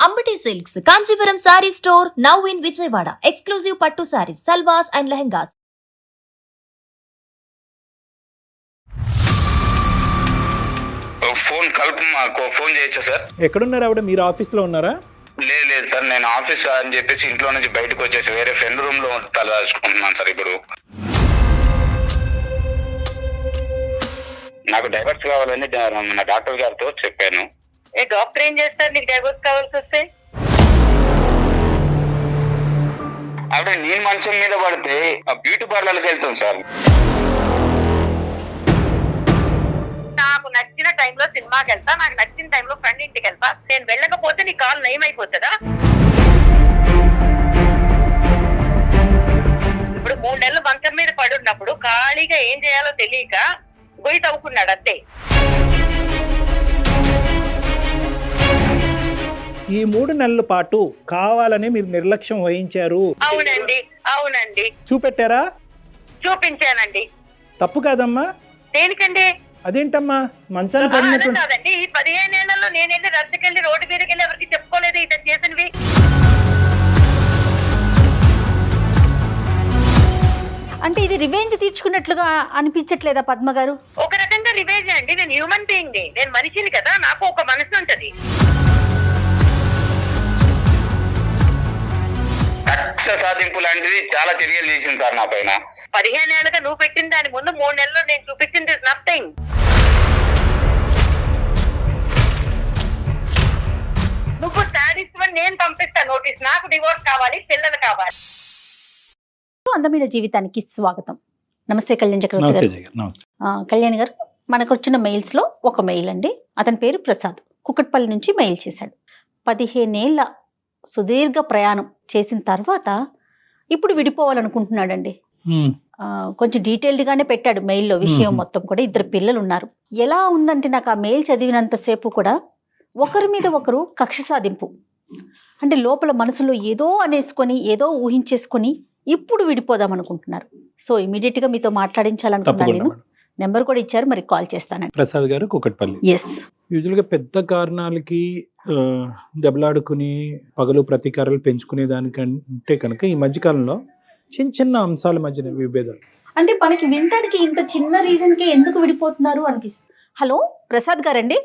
Ambati Silks, Kanchivaram Saree Store, now in Vijayawada. Exclusive Pattu Sarees, Salwas and Lehengas. Phone కలుపు మాకు phone చేయొచ్చా sir? ఎక్కడున్నారు ఆవిడ? మీరు ఆఫీస్లో ఉన్నారా? లేదు సార్, నేను ఆఫీస్ అని చెప్పేసి ఇంట్లో నుంచి బయటకు వచ్చేసి వేరే ఫ్రెండ్ రూమ్ లో తలదాచుకుంటున్నాను సార్. ఇప్పుడు నాకు డైవర్స్ కావాలని నా డాక్టర్ గారితో చెప్పాను. డాక్టర్ ఏం చేస్తారు నీకు డైవర్స్ కావాల్సి వస్తే? అంటే నేను మంచం మీద పడితే బ్యూటీ పార్లర్కి వెళ్తాను సార్. నాకు నచ్చిన టైంలో సినిమాకి వెళ్తా, నాకు నచ్చిన టైంలో ఫ్రెండ్ ఇంటికి వెళ్తా. నేను వెళ్ళకపోతే నీ కాలు నయం అయిపోతుందా? ఇప్పుడు 3 నెలలు మంచం మీద పడి ఉన్నప్పుడు ఖాళీగా ఏం చేయాలో తెలియక గొయ్యి తవ్వుకున్నాడు అంతే. ఈ 3 నెలల పాటు కావాలని మీరు నిర్లక్ష్యం వహించారు. అవునండి, అవునండి, చూపెట్టారా? చూపించానండి. తప్పు కాదమ్మా. దేనికండి? అదేంటమ్మా మంచాన్ని పడినట్టు? కాదండి, ఈ 15 ఏళ్లలో నేను వెళ్ళి రద్దకెళ్ళి రోడ్డు మీదకి వెళ్ళి ఎవరికి చెప్పుకోలేదు ఇతను చేసినవి. అంటే ఇది రివెంజ్ తీర్చుకున్నట్లుగా అనిపించట్లేదా పద్మ గారు? ఒక రకంగా రివేజ్ అండి. నేను హ్యూమన్ బీయింగ్ ని, నేను మనిషిని కదా, నాకు ఒక మనసు ఉంటది. కక్ష సాధింపు లాంటిది చాలా చర్యలు చేసింది సార్ నా పైన. 15 ఏళ్ళుగా నువ్వు పెట్టిన దాని ముందు 3 నెలల్లో నేను చూపించింది నథింగ్. నువ్వు శారీస్ నేను పంపిస్తాను నోటీస్. నాకు డివోర్స్ కావాలి, పిల్లలు కావాలి. అందమైన జీవితానికి స్వాగతం. నమస్తే కళ్యాణ్ చక్రవర్తి నమస్తే గారు. జగన్, నమస్తే. కళ్యాణ్ గారు, మనకు వచ్చిన మెయిల్స్ లో ఒక మెయిల్ అండి. అతని పేరు ప్రసాద్, కుకట్పల్లి నుంచి మెయిల్ చేశాడు. 15 ఏళ్ల సుదీర్ఘ ప్రయాణం చేసిన తర్వాత ఇప్పుడు విడిపోవాలనుకుంటున్నాడండి. కొంచెం డీటెయిల్డ్ గానే పెట్టాడు మెయిల్లో విషయం మొత్తం కూడా. 2 పిల్లలు ఉన్నారు. ఎలా ఉందంటే నాకు ఆ మెయిల్ చదివినంతసేపు కూడా ఒకరి మీద ఒకరు కక్ష సాధింపు. అంటే లోపల మనసులో ఏదో అనేసుకొని ఏదో ఊహించేసుకొని ఇప్పుడు విడిపోదాం అనుకుంటున్నారు. సో ఇమీడియట్ గా మీతో మాట్లాడించాలనుకున్నాను. నేను నెంబర్ కూడా ఇచ్చారు, మరి కాల్ చేస్తానండి. ప్రసాద్ గారు, కుకట్పల్లి. ఎస్. యూజువల్గా పెద్ద కారణాలకి దెబ్బలాడుకుని పగలు ప్రతీకారాలు పెంచుకునే దానికంటే కనుక ఈ మధ్యకాలంలో చిన్న చిన్న అంశాల మధ్యన విభేదాలు. అంటే మనకి వినటానికి ఇంత చిన్న రీజన్ కి ఎందుకు విడిపోతున్నారు అనిపిస్తుంది. హలో ప్రసాద్ గారండి?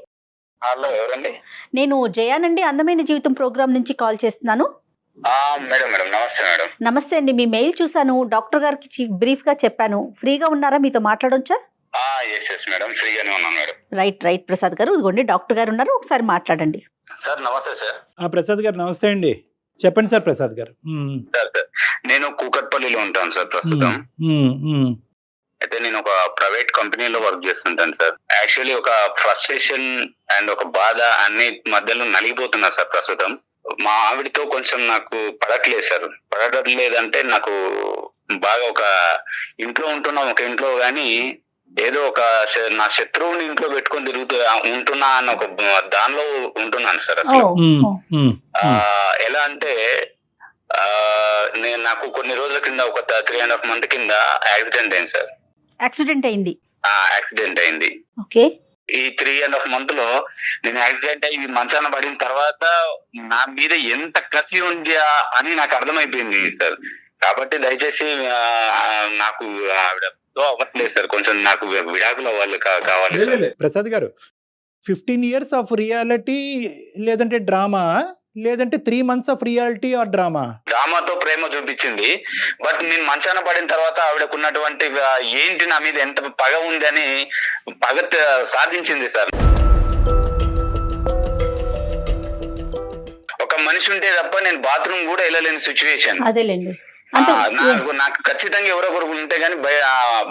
హలో, ఎవరండి? నేను జయానండి, అందమైన జీవితం ప్రోగ్రామ్ నుంచి కాల్ చేస్తున్నాను. మేడం మేడం నమస్తే మేడం. నమస్తే అండి, మీ మెయిల్ చూసాను, డాక్టర్ గారికి బ్రీఫ్ గా చెప్పాను. ఫ్రీగా ఉన్నారా? మీతో మాట్లాడొచ్చా? ఎస్ మేడం, ఫ్రీగానే ఉన్నాను మేడం. రైట్ ప్రసాద్ గారు, ఇదిగోండి డాక్టర్ గారు ఉన్నారు, ఒకసారి మాట్లాడండి. సార్ నమస్తే సార్. ప్రసాద్ గారు నమస్తే అండి, చెప్పండి సార్. ప్రసాద్ గారు, సార్ నేను కూకట్పల్లిలో ఉంటాను సార్ ప్రస్తుతం. అయితే నేను ఒక ప్రైవేట్ కంపెనీలో వర్క్ చేస్తుంటాను సార్. యాక్చువల్లీ ఒక ఫ్రస్ట్రేషన్ అండ్ ఒక బాధ అన్ని మధ్యలో నలిగిపోతున్నా సార్ ప్రస్తుతం. మా ఆవిడతో కొంచెం నాకు పడట్లేదు సార్. పడట్లేదంటే నాకు బాగా ఒక ఇంట్లో ఉంటున్నాం, ఒక ఇంట్లో గానీ ఏదో ఒక నా శత్రువుని ఇంట్లో పెట్టుకొని తిరుగుతూ ఉంటున్నా అన్న ఒక దానిలో ఉంటున్నాను సార్ అసలు. ఎలా అంటే నాకు కొన్ని రోజుల కింద ఒక 3.5 months కింద యాక్సిడెంట్ అయింది సార్. యాక్సిడెంట్ అయింది? యాక్సిడెంట్ అయింది. ఓకే. ఈ 3.5 months లో నేను యాక్సిడెంట్ అయ్యి మంచాన పడిన తర్వాత నా మీద ఎంత కసి ఉంది అని నాకు అర్థమైపోయింది సార్. కాబట్టి దయచేసి నాకు ఆవిడతో అవ్వట్లేదు సార్, కొంచెం నాకు విడాకులు అవ్వాలి కావాలి సార్. ప్రసాద్ గారు, 15 years ఆఫ్ రియాలిటీ లేదంటే డ్రామా, లేదంటే 3 months of reality or drama? డ్రామాతో ప్రేమ చూపించింది. బట్ నేను మంచాన పడిన తర్వాత ఆవిడకున్నటువంటి ఏంటి నా మీద ఎంత పగ ఉంది అని పగ సాధించింది సార్. ఒక మనిషి ఉంటే తప్ప నేను బాత్రూమ్ కూడా వెళ్ళలేని సిచ్యువేషన్. అదేలేండి. నాకు ఖచ్చితంగా ఎవరొకరు ఉంటే గానీ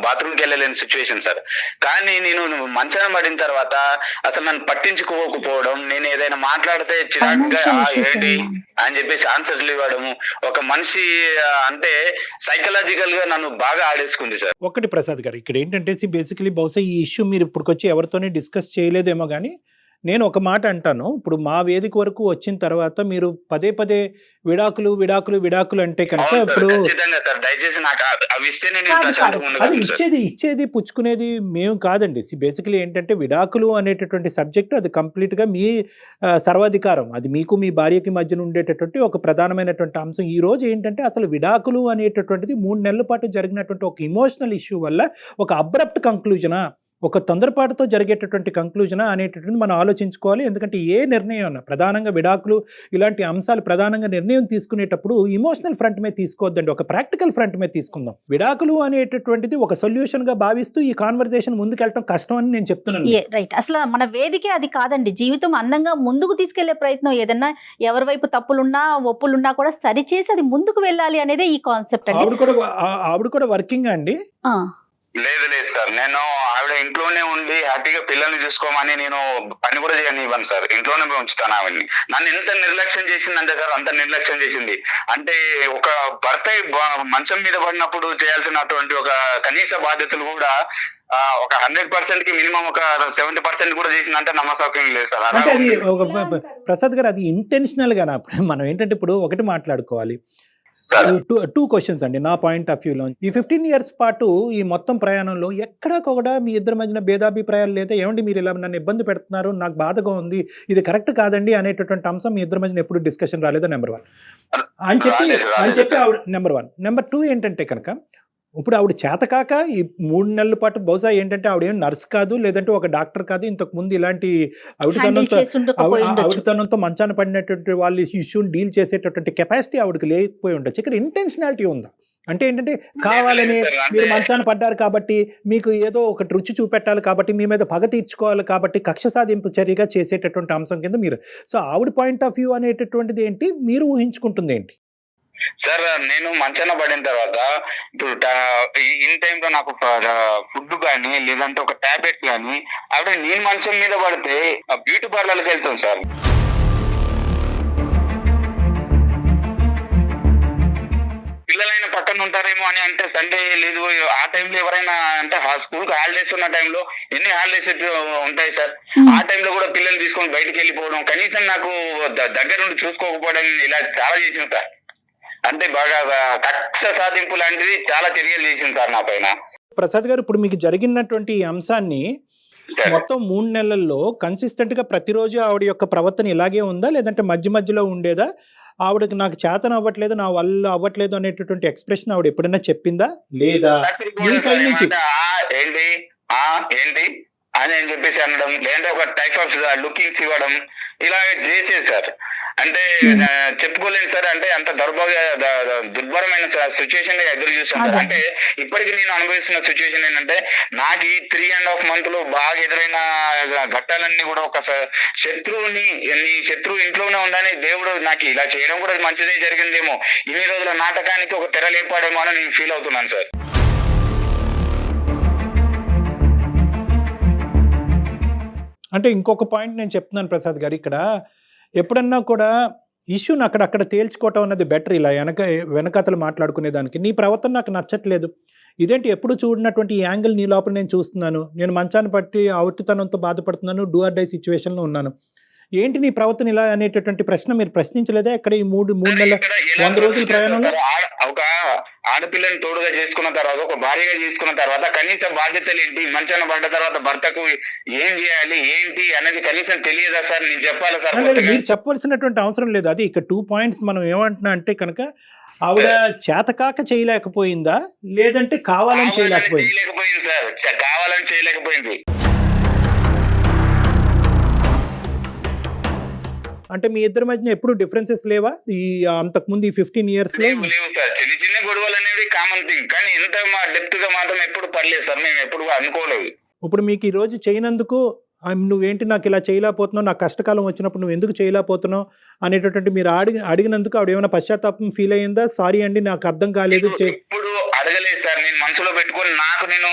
బాత్రూమ్కి వెళ్ళలేని సిచ్యువేషన్ సార్. కానీ నేను మంచాన పడిన తర్వాత అసలు నన్ను పట్టించుకోకపోవడం, నేను ఏదైనా మాట్లాడితే చిరాకుగా ఏంటి అని చెప్పేసి ఆన్సర్లు ఇవ్వడము, ఒక మనిషి అంటే సైకలాజికల్ గా నన్ను బాగా ఆడేసుకుంది సార్. ఒకటి ప్రసాద్ గారు, ఇక్కడ ఏంటంటే బేసికలీ బహుశా ఈ ఇష్యూ మీరు ఇప్పటికొచ్చి ఎవరితోనే డిస్కస్ చేయలేదేమో కానీ నేను ఒక మాట అంటాను, ఇప్పుడు మా వేదిక వరకు వచ్చిన తర్వాత మీరు పదే పదే విడాకులు విడాకులు విడాకులు అంటే కనుక అవును సార్, ఇప్పుడు ఖచ్చితంగా సార్. దయచేసి నాకు అవి ఇస్తేనే నేను కాదు, ప్రశాంతంగా కాదు. అది ఉండగలను సార్. ఇచ్చేది పుచ్చుకునేది మేము కాదండి. బేసికలీ ఏంటంటే విడాకులు అనేటటువంటి సబ్జెక్ట్ అది కంప్లీట్గా మీ సర్వాధికారం, అది మీకు మీ భార్యకి మధ్యన ఉండేటటువంటి ఒక ప్రధానమైనటువంటి అంశం. ఈ రోజు ఏంటంటే అసలు విడాకులు అనేటటువంటిది 3 నెలల పాటు జరిగినటువంటి ఒక ఇమోషనల్ ఇష్యూ వల్ల ఒక అబ్రప్ట్ కంక్లూజనా, ఒక తొందరపాటుతో జరిగేటటువంటి కంక్లూజనా అనేటటువంటి మనం ఆలోచించుకోవాలి. ఎందుకంటే ఏ నిర్ణయం అన్నా ప్రధానంగా విడాకులు ఇలాంటి అంశాలు ప్రధానంగా నిర్ణయం తీసుకునేటప్పుడు ఇమోషనల్ ఫ్రంట్ మీద తీసుకోవద్దండి, ఒక ప్రాక్టికల్ ఫ్రంట్ మీద తీసుకుందాం. విడాకులు అనేటటువంటిది ఒక సొల్యూషన్గా భావిస్తూ ఈ కాన్వర్జేషన్ ముందుకెళ్ళడం కష్టం అని నేను చెప్తున్నాను. రైట్. అసలు మన వేదికే అది కాదండి. జీవితం అందంగా ముందుకు తీసుకెళ్లే ప్రయత్నం, ఏదన్నా ఎవరి వైపు తప్పులున్నా ఒప్పులున్నా కూడా సరిచేసి అది ముందుకు వెళ్ళాలి అనేదే ఈ కాన్సెప్ట్ అండి. ఆవిడ కూడా వర్కింగ్ అండి. లేదు సార్, నేను ఆవిడ ఇంట్లోనే ఉండి హ్యాపీగా పిల్లల్ని చూసుకోమని నేను పని కూడా చేయనివ్వను సార్. ఇంట్లోనే ఉంచుతాను ఆవిడ్ని. నన్ను ఎంత నిర్లక్ష్యం చేసిందంటే సార్, అంత నిర్లక్ష్యం చేసింది. అంటే ఒక భర్త మంచం మీద పడినప్పుడు చేయాల్సినటువంటి ఒక కనీస బాధ్యతలు కూడా ఒక 100% కి మినిమం ఒక 70% కూడా చేసిందంటే నమ్మసౌక్యం లేదు సార్. అంటే అది ఒక ప్రసాద్ గారు అది ఇంటెన్షనల్ గా మనం ఏంటంటే ఇప్పుడు ఒకటి మాట్లాడుకోవాలి. టూ క్వశ్చన్స్ అండి నా పాయింట్ ఆఫ్ వ్యూలో. ఈ 15 years పాటు ఈ మొత్తం ప్రయాణంలో ఎక్కడా కూడా మీ ఇద్దరి మధ్యన భేదాభిప్రాయాలు లేదా, ఏమండి మీరు ఇలా నన్ను ఇబ్బంది పెడుతున్నారు, నాకు బాధగా ఉంది, ఇది కరెక్ట్ కాదండి అనేటటువంటి అంశం మీ ఇద్దరి మధ్యన ఎప్పుడు డిస్కషన్ రాలేదా? నెంబర్ 1 అని చెప్పి ఆవిడ నెంబర్ 1. నెంబర్ 2 ఏంటంటే కనుక ఇప్పుడు ఆవిడ చేతకాక ఈ 3 నెలల పాటు బహుశా ఏంటంటే ఆవిడ ఏం నర్స్ కాదు, లేదంటే ఒక డాక్టర్ కాదు, ఇంతకు ముందు ఇలాంటి ఆవిడతనంతో మంచాన పడినటువంటి వాళ్ళు ఇష్యూని డీల్ చేసేటటువంటి కెపాసిటీ ఆవిడకి లేకపోయి ఉండొచ్చు. ఇక్కడ ఇంటెన్షనాలిటీ ఉందా అంటే ఏంటంటే కావాలని మీరు మంచాన పడ్డారు కాబట్టి, మీకు ఏదో ఒకటి రుచి చూపెట్టాలి కాబట్టి, మీ మీద పగ తీర్చుకోవాలి కాబట్టి కక్ష సాధింపు చర్యగా చేసేటటువంటి అంశం కింద మీరు, సో ఆవిడ పాయింట్ ఆఫ్ వ్యూ అనేటటువంటిది ఏంటి, మీరు ఊహించుకుంటుంది ఏంటి? సార్ నేను మంచాన పడిన తర్వాత ఇప్పుడు ఇన్ టైమ్ లో నాకు ఫుడ్ కానీ లేదంటే ఒక టాబ్లెట్స్ కానీ ఆవిడ నేను మంచం మీద పడితే బ్యూటీ పార్లర్కి వెళ్తాం సార్. పిల్లలైన పక్కన ఉంటారేమో అని అంటే సండే లేదు ఆ టైంలో ఎవరైనా అంటే స్కూల్ కి హాలిడేస్ ఉన్న టైంలో ఎన్ని హాలిడేస్ ఉంటాయి సార్, ఆ టైంలో కూడా పిల్లల్ని తీసుకొని బయటకు వెళ్ళిపోవడం, కనీసం నాకు దగ్గరుండి చూసుకోకపోవడం, ఇలా చాలా చేసింది సార్. అంటే బాగా కక్ష సాధింపు లాంటిది చాలా చర్యలు చేసింది సార్ నా పైన. ప్రసాద్ గారు ఇప్పుడు మీకు జరిగినటువంటి ఈ అంశాన్ని మొత్తం 3 నెలల్లో కన్సిస్టెంట్ గా ప్రతిరోజు ఆవిడ యొక్క ప్రవర్తన ఇలాగే ఉందా, లేదంటే మధ్య మధ్యలో ఉండేదా? ఆవిడకి నాకు చేతన అవ్వట్లేదు, నా వల్ల అవ్వట్లేదు అనేటటువంటి ఎక్స్ప్రెషన్ ఆవిడ ఎప్పుడైనా చెప్పిందా లేదా? ఏంటి ఏంటి అని చెప్పేసి అనడం, లేదంటే ఒక టైప్ ఆఫ్ లుకింగ్స్ ఇవ్వడం, ఇలా చేసేది సార్. అంటే చెప్పుకోలేదు సార్. అంటే అంత దుర్భరమైన సిచ్యువేషన్ ఎదురు చూస్తాను సార్. అంటే ఇప్పటికి నేను అనుభవిస్తున్న సిచ్యువేషన్ ఏంటంటే, నాకు ఈ 3.5 months బాగా ఎదురైన ఘట్టాలన్నీ కూడా ఒక శత్రువుని, నీ శత్రువు ఇంట్లోనే ఉందని దేవుడు నాకు ఇలా చేయడం కూడా మంచిదే జరిగిందేమో, ఇన్ని రోజుల నాటకానికి ఒక తెర లేపాడేమో అని నేను ఫీల్ అవుతున్నాను సార్. అంటే ఇంకొక పాయింట్ నేను చెప్తున్నాను ప్రసాద్ గారు, ఇక్కడ ఎప్పుడన్నా కూడా ఇష్యూని అక్కడక్కడ తేల్చుకోవటం అన్నది బెటర్. ఇలా వెనకతలు మాట్లాడుకునే దానికి నీ ప్రవర్తన నాకు నచ్చట్లేదు, ఇదేంటి ఎప్పుడు చూడనటువంటి ఈ యాంగిల్ నీ లోపల నేను చూస్తున్నాను, నేను మంచాన్ని పట్టి అవుటితనంతో బాధపడుతున్నాను, డూ ఆర్ డై సిచ్యువేషన్లో ఉన్నాను, ఏంటి నీ ప్రవర్తన ఇలా అనేటటువంటి ప్రశ్న మీరు ప్రశ్నించలేదా? ఇక్కడ ఈ 3 నెలల 100 రోజుల ప్రయాణంలో ఒక ఆడపిల్లని తోడుగా చేసుకున్న తర్వాత, ఒక భార్యగా చేసుకున్న తర్వాత కనీస బాధ్యతలు ఏంటి, మంచాన పడ్డ తర్వాత భర్తకు ఏం చేయాలి ఏంటి అనేది కనీసం తెలియదా సార్? నేను చెప్పాలి సార్? మీరు చెప్పవలసినటువంటి అవసరం లేదు. అది ఇక్కడ 2 points మనం ఏమంటున్నా అంటే కనుక ఆవిడ చేతకాక చేయలేకపోయిందా, లేదంటే కావాలని చేయలేకపోయింది సార్? కావాలని చేయలేకపోయింది. అంటే మీ ఇద్దరి మధ్య ఎప్పుడు డిఫరెన్సెస్ లేవా ఈ అంతకుముందు ఈ 15 years లో? లేవు సార్. చిన్న చిన్న గొడవలు అనేది కామన్ థింగ్, కానీ ఇంత డెప్త్ గా మాత్రం ఎప్పుడు పడలేదు సార్, మేము ఎప్పుడు అనుకోలేదు. ఇప్పుడు మీకు ఈ రోజు చేయనందుకు నువ్వేంటి నాకు ఇలా చేయలేకపోతున్నావు, నాకు కష్టకాలం వచ్చినప్పుడు నువ్వు ఎందుకు చేయలేకపోతున్నావు అనేటటువంటి మీరు అడిగినందుకు ఆవిడ ఏమైనా పశ్చాత్తాపం ఫీల్ అయ్యిందా? సారీ అండి నాకు అర్థం కాలేదు ఇప్పుడు అడగలేదు లేదు సార్, నేను మనసులో పెట్టుకొని నాకు నేను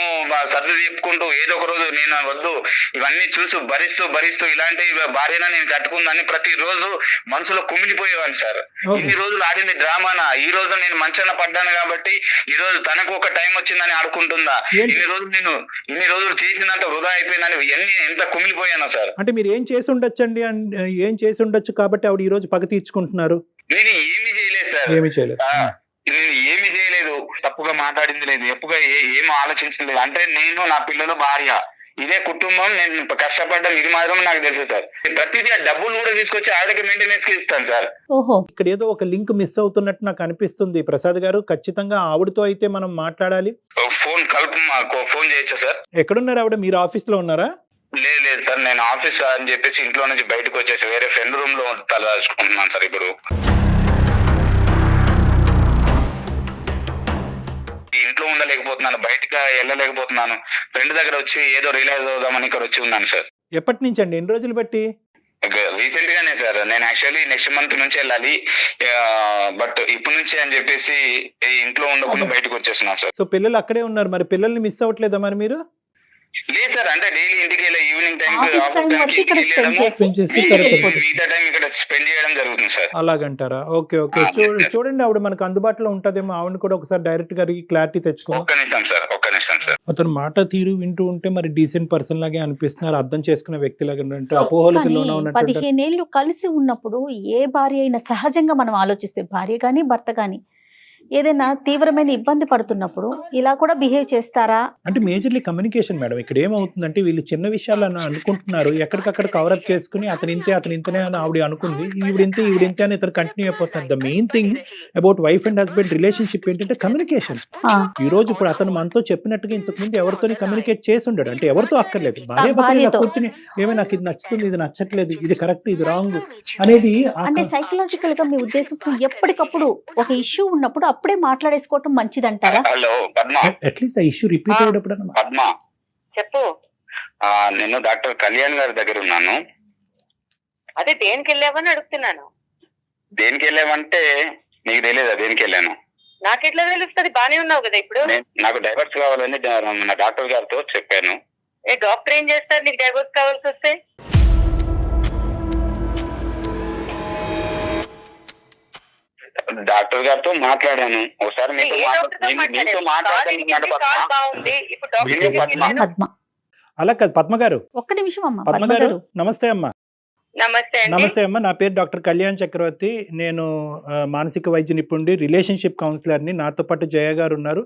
సర్ది చెప్పుకుంటూ ఏదో ఒక రోజు నేను వద్దు ఇవన్నీ చూసి భరిస్తూ ఇలాంటి భార్యన నేను కట్టుకుందని ప్రతి రోజు మనసులో కుమిలిపోయేవాడిని సార్. ఇన్ని రోజులు ఆడింది డ్రామానా, ఈ రోజు నేను మంచాన పడ్డాను కాబట్టి ఈ రోజు తనకు ఒక టైం వచ్చిందని ఆడుకుంటుందా, ఇన్ని రోజులు చేసినంత వృధా అయిపోయిందని ఎంత కుమిలిపోయాను సార్. అంటే మీరు ఏం చేసి ఉండొచ్చండి, ఏం చేసి ఉండొచ్చు కాబట్టి ఆవిడ ఈ రోజు పగ తీర్చుకుంటున్నారు? నేను ఏమి చేయలేదు సార్, నేను ఏమి చేయలేదు, తప్పుగా మాట్లాడింది లేదు, ఎప్పుగా ఏం ఆలోచించలేదు. అంటే నేను, నా పిల్లలు, భార్య, ఇదే కుటుంబం, నేను కష్టపడ్డాను, ఇది మాత్రం నాకు తెలుసు సార్. ప్రతిదీ డబ్బులు కూడా తీసుకొచ్చి ఆవిడకి మెయింటెనెన్స్ కి ఇస్తాను సార్. ఓహో, ఇక్కడ ఏదో ఒక లింక్ మిస్ అవుతున్నట్టు నాకు అనిపిస్తుంది ప్రసాద్ గారు. ఖచ్చితంగా ఆవిడతో అయితే మనం మాట్లాడాలి. ఫోన్ ఫోన్ చేయొచ్చా సార్? ఎక్కడున్నారు ఆవిడ? మీరు ఆఫీస్ లో ఉన్నారా? లేదు సార్, నేను ఆఫీస్ అని చెప్పేసి ఇంట్లో నుంచి బయటకు వచ్చేసి వేరే ఫ్రెండ్ రూమ్ లో తలదాచుకుంటున్నాను సార్. ఇప్పుడు ఇంట్లో ఉండలేకపోతున్నాను, బయటకు వెళ్ళలేకపోతున్నాను. ఫ్రెండ్ దగ్గర వచ్చి ఏదో రియలైజ్ అవుదామని ఇక్కడ వచ్చి ఉన్నాను సార్. ఎప్పటి నుంచి అండి? ఎన్ని రోజులు బట్టి? రీసెంట్ గానే సార్. నేను యాక్చువల్లీ నెక్స్ట్ మంత్ నుంచి వెళ్ళాలి, బట్ ఇప్పటి నుంచి అని చెప్పేసి ఇంట్లో ఉండకుండా బయటకు వచ్చేస్తున్నాను సార్. సో పిల్లలు అక్కడే ఉన్నారు, మరి పిల్లల్ని మిస్ అవ్వట్లేదా మరి మీరు? లేదు సార్, అంటే డైలీ ఇంటికి వెళ్ళి ఈవినింగ్ టైం మిగతా టైం ఇక్కడ స్పెండ్ చేయడం జరుగుతుంది సార్. అలాగంటారా? ఓకే ఓకే, చూడండి ఆవిడ మనకు అందుబాటులో ఉంటదేమో, ఆవిడ కూడా ఒకసారి డైరెక్ట్ గా క్లారిటీ తెచ్చుకో. ఒక్క నిమిషం సార్. అతను మాట తీరు వింటూ ఉంటే మరి డీసెంట్ పర్సన్ లాగే అనిపిస్తున్నారు, అర్థం చేసుకునే వ్యక్తి లాగా ఉంటే అపోహలకు లోన ఉన్నట్టు. 15 ఏళ్ళు కలిసి ఉన్నప్పుడు ఏ భార్య అయినా సహజంగా మనం ఆలోచిస్తే, భార్య గాని భర్త గాని ఏదైనా తీవ్రమైన ఇబ్బంది పడుతున్నప్పుడు ఇలా కూడా బిహేవ్ చేస్తారా? అంటే మేజర్లీ కమ్యూనికేషన్ మేడం. ఇక్కడ ఏమవుతుందంటే వీళ్ళు చిన్న విషయాలు అనుకుంటున్నారు, ఎక్కడికక్కడ కవరప్ చేసుకుని అతను ఇంతనే అని ఆవిడ అనుకుంది, ఈవిడింతే అని ఇతను కంటిన్యూ అయిపోతున్నారు. The main thing about wife and husband relationship ఏంటంటే కమ్యూనికేషన్. ఈ రోజు ఇప్పుడు అతను మనతో చెప్పినట్టుగా ఇంతకు ముందు ఎవరితో కమ్యూనికేట్ చేసి ఉండడు, అంటే ఎవరితో అక్కర్లేదు, భార్య భర్త కూర్చుని ఏమైనా నాకు ఇది నచ్చుతుంది, ఇది నచ్చట్లేదు, ఇది కరెక్ట్, ఇది రాంగ్ అనేది. అంటే సైకలాజికల్ గా మీ ఉద్దేశం ఎప్పటికప్పుడు ఒక ఇష్యూ ఉన్నప్పుడు అప్పుడే మాట్లాడేసుకోవటం మంచిదంటారా? హలో పద్మ, అట్లీస్ట్ ఆ ఇష్యూ రిపీట్ అయ్యేటప్పుడు. పద్మ చెప్పు. నేను డాక్టర్ కళ్యాణ్ గారి దగ్గర ఉన్నాను. అదే దేనికి వెళ్ళావని అడుగుతున్నాను. దేనికి వెళ్ళామంటే నీకు తెలియదా దేనికి వెళ్ళాను? నాకెట్లా తెలుస్తుంది? బానే ఉన్నావు కదా ఇప్పుడు. నాకు డైవర్స్ కావాలని నా డాక్టర్ గారితో చెప్పాను. డాక్టర్ ఏం చేస్తారు నీకు డైవర్స్ కావాల్సి వస్తే? డాక్టర్ గారితో మాట్లాడాను ఒకసారి. అలా కాదు పద్మ గారు, ఒక్క నిమిషం అమ్మా. పద్మ గారు నమస్తే అమ్మా. నమస్తే అమ్మ, నా పేరు డాక్టర్ కళ్యాణ్ చక్రవర్తి. నేను మానసిక వైద్య నిపుణుడి, రిలేషన్షిప్ కౌన్సిలర్ని. నాతో పాటు జయ గారు ఉన్నారు.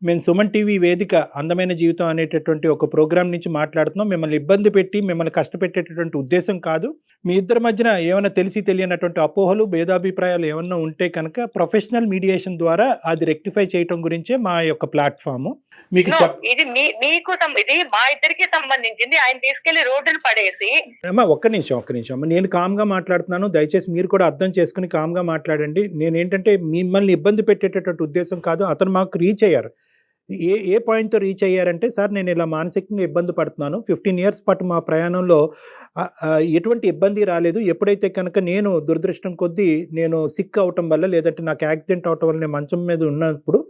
మేము సుమన్ టీవీ వేదిక అందమైన జీవితం అనేటటువంటి ఒక ప్రోగ్రామ్ నుంచి మాట్లాడుతున్నాం. మిమ్మల్ని ఇబ్బంది పెట్టి మిమ్మల్ని కష్టపెట్టేటటువంటి ఉద్దేశం కాదు. మీ ఇద్దరి మధ్యన ఏమైనా తెలిసి తెలియనటువంటి అపోహలు, భేదాభిప్రాయాలు ఏమన్నా ఉంటే కనుక ప్రొఫెషనల్ మీడియేషన్ ద్వారా అది రెక్టిఫై చేయటం గురించే మా యొక్క ప్లాట్ఫామ్. మీకు ఇది మీకు ఇది మా ఇద్దరికి సంబంధించింది. ఆయన తీసుకెళ్లి రోడ్డును పడేసి. అమ్మా ఒక్క నిమిషం అమ్మ, నేను కామ్గా మాట్లాడుతున్నాను, దయచేసి మీరు కూడా అర్థం చేసుకుని కామ్గా మాట్లాడండి. నేనేంటంటే మిమ్మల్ని ఇబ్బంది పెట్టేటటువంటి ఉద్దేశం కాదు. అతను మాకు రీచ్ అయ్యారు. ఏ పాయింట్తో రీచ్ అయ్యారంటే, సార్ నేను ఇలా మానసికంగా ఇబ్బంది పడుతున్నాను, 15 years పాటు మా ప్రయాణంలో ఎటువంటి ఇబ్బంది రాలేదు. ఎప్పుడైతే కనుక నేను దురదృష్టం కొద్దీ నేను సిక్ అవటం వల్ల, లేదంటే నాకు యాక్సిడెంట్ అవటం వల్ల నేను మంచం మీద ఉన్నప్పుడు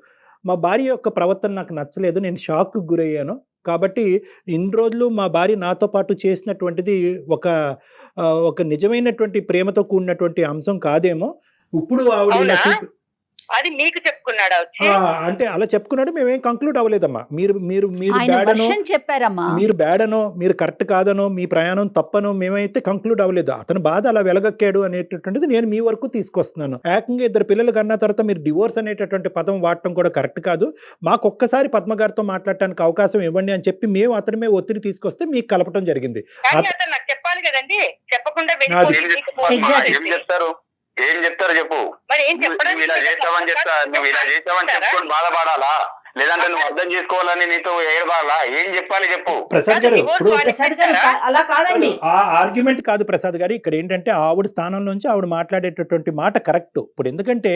మా భార్య యొక్క ప్రవర్తన నాకు నచ్చలేదు, నేను షాక్కు గురయ్యాను. కాబట్టి ఇన్ని రోజులు మా భార్య నాతో పాటు చేసినటువంటిది ఒక నిజమైనటువంటి ప్రేమతో కూడినటువంటి అంశం కాదేమో. ఇప్పుడు ఆవిడ అది మీకు చెప్పుకున్నాడా? అంటే అలా చెప్పుకున్నాడు, మేమేం కంక్లూడ్ అవ్వలేదమ్మా. మీరు చెప్పారమ్మా, మీరు బ్యాడనో, మీరు కరెక్ట్ కాదనో, మీ ప్రయాణం తప్పనో మేమైతే కంక్లూడ్ అవ్వలేదు. అతని బాధ అలా వెలగక్కాడు అనేటటువంటిది నేను మీ వరకు తీసుకొస్తున్నాను. ఏకంగా 2 పిల్లలు కన్నా తర్వాత మీరు డివోర్స్ అనేటటువంటి పదం వాడటం కూడా కరెక్ట్ కాదు. మాకు ఒక్కసారి పద్మ గారితో మాట్లాడటానికి అవకాశం ఇవ్వండి అని చెప్పి మేము అతని మీద ఒత్తిడి తీసుకొస్తే మీకు కలపడం జరిగింది. చెప్పాలి కదండి, చెప్పకుండా ఏం చెప్తారు చెప్పు. ఇలా చేస్తావని నువ్వు ఇలా చేస్తావని చెప్పుకొని బాధపడాలా, లేదంటే నువ్వు అర్థం చేసుకోవాలని నీతో ఏడవాలా? ఏం చెప్పాలి చెప్పు. ప్రసాద్ గారు, ఇప్పుడు అలా కాదండి, ఆ ఆర్గ్యుమెంట్ కాదు ప్రసాద్ గారు. ఇక్కడ ఏంటంటే ఆవిడ స్థానం నుంచి ఆవిడ మాట్లాడేటటువంటి మాట కరెక్ట్. ఇప్పుడు ఎందుకంటే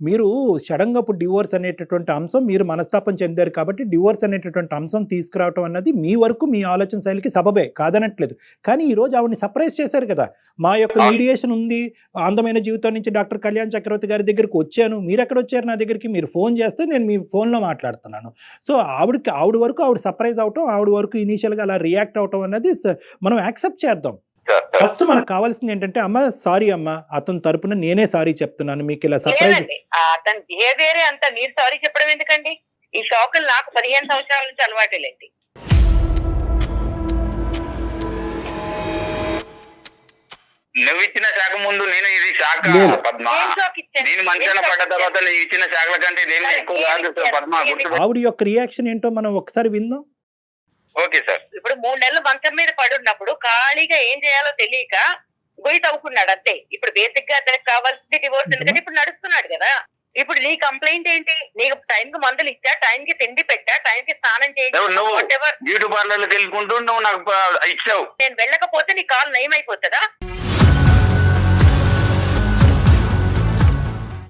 మీరు సడన్గా ఇప్పుడు డివోర్స్ అనేటటువంటి అంశం, మీరు మనస్తాపం చెందారు కాబట్టి డివోర్స్ అనేటటువంటి అంశం తీసుకురావటం అన్నది మీ వరకు మీ ఆలోచన శైలికి సబబే, కాదనట్లేదు. కానీ ఈ రోజు ఆవిడని సర్ప్రైజ్ చేశారు కదా. మా యొక్క మీడియేషన్ ఉంది, అందమైన జీవితం నుంచి డాక్టర్ కళ్యాణ్ చక్రవర్తి గారి దగ్గరికి వచ్చాను, మీరు ఎక్కడ వచ్చారు నా దగ్గరికి, మీరు ఫోన్ చేస్తే నేను మీ ఫోన్లో మాట్లాడాను. మాట్లాడుతున్నాను. సో ఆవిడ వరకు ఆవిడ సర్ప్రైజ్ అవటం, ఆవిడ వరకు ఇనీషియల్గా అలా రియాక్ట్ అవటం అన్నది మనం యాక్సెప్ట్ చేద్దాం. ఫస్ట్ మనకు కావాల్సింది ఏంటంటే, అమ్మ సారీ అమ్మ, అతని తరపున నేనే సారీ చెప్తున్నాను, మీకు ఇలా సర్ప్రైజ్. లేదండి, అతని బిహేవియరే అంత, మీరు సారీ చెప్పడం ఎందుకండి? ఈ షాకులు నాకు 15 సంవత్సరాల నుంచి అలవాటేలేండి. నువ్వు ఇచ్చిన శాఖ ముందు నేను ఇది శాఖ లేదు. పద్మ. ఏం షాక్ ఇచ్చాను? నేను మంచాన పడ్డ తర్వాత నువ్వు ఇచ్చిన శాఖల కంటే ఇదేమీ ఎక్కువ కాదు పద్మ. గుర్తు. ఆవిడ యొక్క రియాక్షన్ ఏంటో మనం ఒకసారి విందాం. Okay sir. ఇప్పుడు 3 నెలలు మంచం మీద పడి ఉన్నప్పుడు ఖాళీగా ఏం చేయాలో తెలియక గొయ్యి తవ్వుకున్నాడు అంతే. ఇప్పుడు బేసిక్ గా అతనికి కావాల్సింది డివోర్స్, ఎందుకంటే ఇప్పుడు నడుస్తున్నాడు కదా. ఇప్పుడు నీ కంప్లైంట్ ఏంటి? నీకు టైం కి మందులు ఇచ్చా, టైం కి తిండి పెట్టా, టైం కి స్నానం నువ్వు చేయించా, బ్యూటీ పార్లర్కి వెళ్ళుకుంటూ నువ్వు నాకు ఇచ్చావు. నేను వెళ్ళకపోతే నీ కాలు నయం అయిపోతుందా?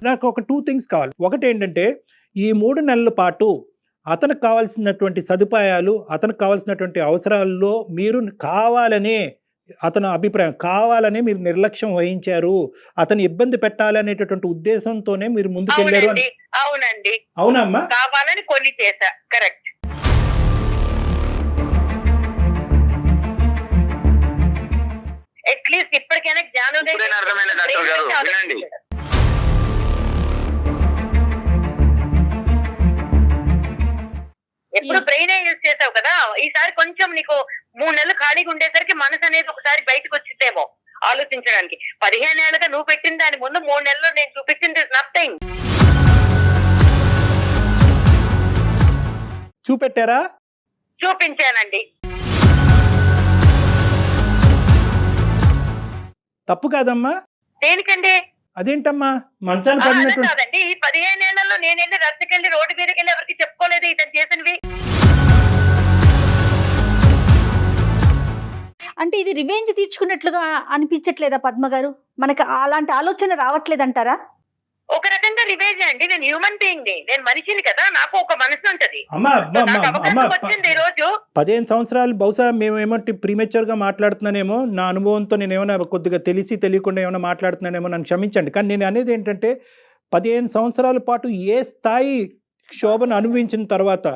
నాకు ఒక 2 థింగ్స్ కావాలి. ఒకటి ఏంటంటే, ఈ 3 నెలల పాటు అతనికి కావాల్సినటువంటి సదుపాయాలు, అతనికి కావాల్సినటువంటి అవసరాల్లో మీరు కావాలనే, అతని అభిప్రాయం కావాలనే మీరు నిర్లక్ష్యం వహించారు, అతను ఇబ్బంది పెట్టాలనేటటువంటి ఉద్దేశంతోనే మీరు ముందుకెళ్ళారు అని. అవునండి, అవునమ్మా? కావాలని కొన్ని చేశా, కరెక్ట్. అట్లీస్ట్ ఇప్పటికైనా ఇప్పుడైనా అర్థమైంది డాక్టర్ గారు, వినండి. ఎప్పుడు బ్రెయిన్ యూజ్ చేసావు కదా, ఈసారి కొంచెం నీకు 3 నెలలు ఖాళీగా ఉండేసరికి మనసు అనేది ఒకసారి బయటకు వచ్చిందేమో ఆలోచించడానికి. 15 ఏళ్ళుగా నువ్వు పెట్టిన దాని ముందు 3 నెలల్లో నేను చూపించింది నథింగ్. చూపెట్టారా? చూపించానండి. తప్పు కాదమ్మా? దేనికండి? అదేంటమ్మా మంచాన్ని అదే పడినటువంటి. కాదండి, ఈ 15 ఏళ్లలో నేను వెళ్ళి రద్దకెళ్ళి రోడ్డు మీదకి వెళ్ళి ఎవరికి చెప్పుకోలేదు ఇతను చేసినవి. అంటే ఇది రివెంజ్ తీర్చుకున్నట్లుగా అనిపించట్లేదా పద్మ గారు? మనకు అలాంటి ఆలోచన రావట్లేదంటారా? ఒక రకంగా రివేజ్ అండి. నేను హ్యూమన్ బీయింగ్ ని, నేను మనిషిని కదా, నాకు ఒక మనసు ఉంటది. అమ్మా నాకు అవకాశం వచ్చింది ఈ రోజు. 15 సంవత్సరాలు బహుశా మేమేమో ప్రీమెచ్యూర్ గా మాట్లాడుతున్నానేమో, నా అనుభవంతో నేను ఏమైనా కొద్దిగా తెలిసి తెలియకుండా ఏమైనా మాట్లాడుతున్నానేమో, నన్ను క్షమించండి. కానీ నేను అనేది ఏంటంటే, 15 సంవత్సరాల పాటు ఏ స్థాయి క్షోభను అనుభవించిన తర్వాత